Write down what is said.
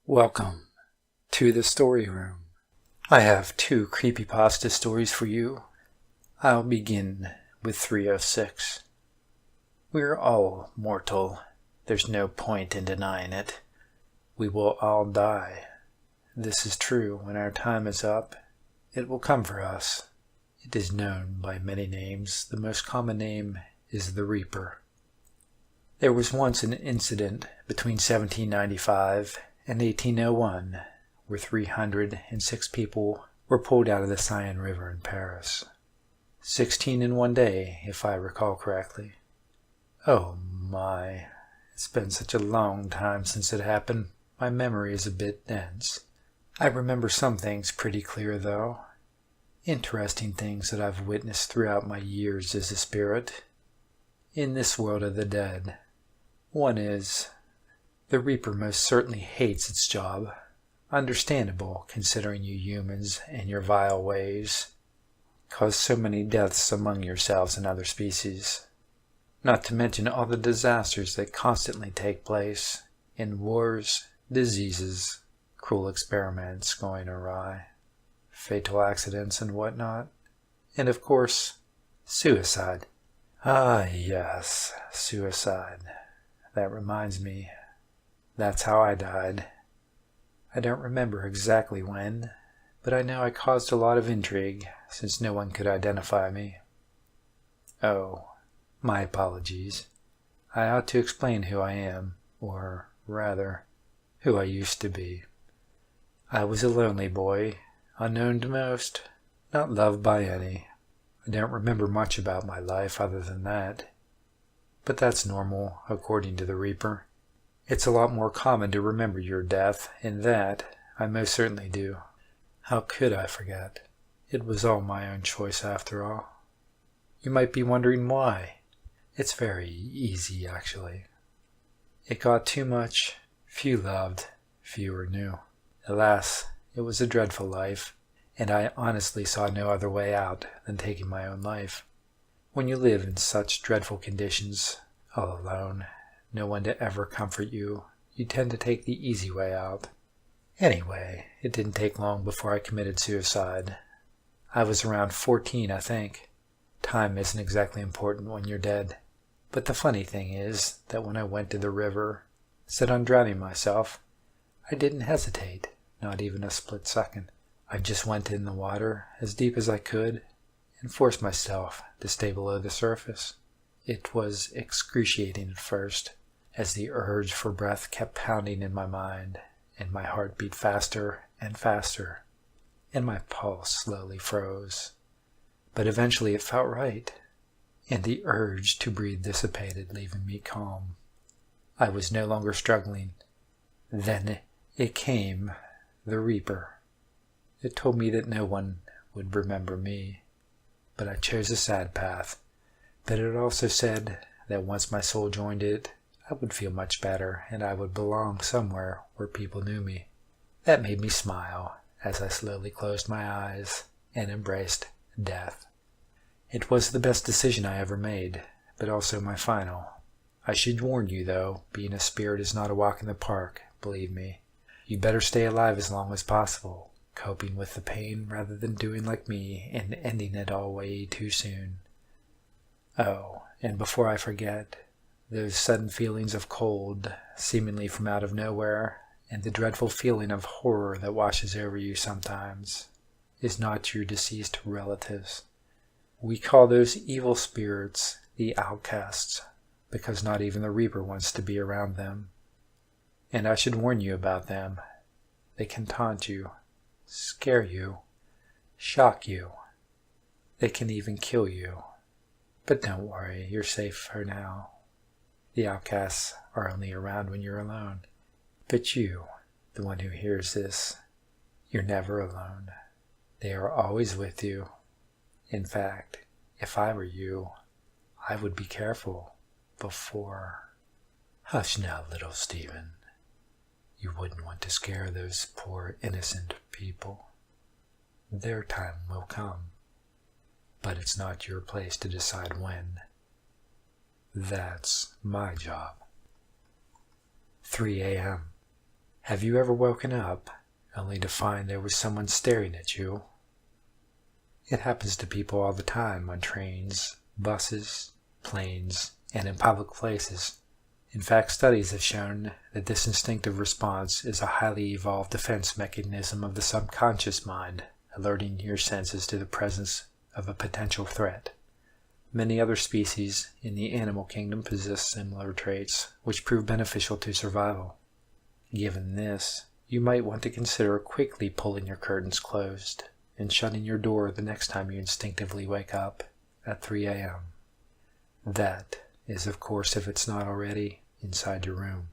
Welcome to the story room. I have two creepypasta stories for you. I'll begin with 306. We're all mortal. There's no point in denying it. We will all die. This is true. When our time is up, it will come for us. It is known by many names. The most common name is the Reaper. There was once an incident between 1795 and 1801, where 306 people were pulled out of the Seine River in Paris. 16 in one day, if I recall correctly. Oh my, it's been such a long time since it happened, my memory is a bit dense. I remember some things pretty clear though. Interesting things that I've witnessed throughout my years as a spirit. In this world of the dead. One is, the Reaper most certainly hates its job. Understandable, considering you humans and your vile ways cause so many deaths among yourselves and other species. Not to mention all the disasters that constantly take place in wars, diseases, cruel experiments going awry, fatal accidents and whatnot. And of course, suicide. Ah yes, suicide. That reminds me. That's how I died. I don't remember exactly when, but I know I caused a lot of intrigue since no one could identify me. Oh, my apologies. I ought to explain who I am, or rather, who I used to be. I was a lonely boy, unknown to most, not loved by any. I don't remember much about my life other than that. But that's normal, according to the Reaper. It's a lot more common to remember your death, and that I most certainly do. How could I forget? It was all my own choice after all. You might be wondering why. It's very easy, actually. It got too much. Few loved, fewer knew. Alas, it was a dreadful life, and I honestly saw no other way out than taking my own life. When you live in such dreadful conditions, all alone, no one to ever comfort you, you tend to take the easy way out. Anyway, it didn't take long before I committed suicide. I was around 14, I think. Time isn't exactly important when you're dead. But the funny thing is that when I went to the river, set on drowning myself, I didn't hesitate, not even a split second. I just went in the water as deep as I could and forced myself to stay below the surface. It was excruciating at first, as the urge for breath kept pounding in my mind, and my heart beat faster and faster, and my pulse slowly froze. But eventually it felt right, and the urge to breathe dissipated, leaving me calm. I was no longer struggling. Then it came, the Reaper. It told me that no one would remember me, but I chose a sad path. But it also said that once my soul joined it, I would feel much better and I would belong somewhere where people knew me. That made me smile as I slowly closed my eyes and embraced death. It was the best decision I ever made, but also my final. I should warn you though, being a spirit is not a walk in the park, believe me. You'd better stay alive as long as possible, coping with the pain rather than doing like me and ending it all way too soon. Oh, and before I forget, those sudden feelings of cold, seemingly from out of nowhere, and the dreadful feeling of horror that washes over you sometimes, is not your deceased relatives. We call those evil spirits the outcasts, because not even the Reaper wants to be around them. And I should warn you about them. They can taunt you, scare you, shock you. They can even kill you. But don't worry, you're safe for now. The outcasts are only around when you're alone. But you, the one who hears this, you're never alone. They are always with you. In fact, if I were you, I would be careful before... Hush now, little Stephen. You wouldn't want to scare those poor innocent people. Their time will come. But it's not your place to decide when. That's my job. 3 a.m. Have you ever woken up only to find there was someone staring at you? It happens to people all the time on trains, buses, planes, and in public places. In fact, studies have shown that this instinctive response is a highly evolved defense mechanism of the subconscious mind, alerting your senses to the presence of a potential threat. Many other species in the animal kingdom possess similar traits, which prove beneficial to survival. Given this, you might want to consider quickly pulling your curtains closed and shutting your door the next time you instinctively wake up at 3 a.m. That is, of course, if it's not already inside your room.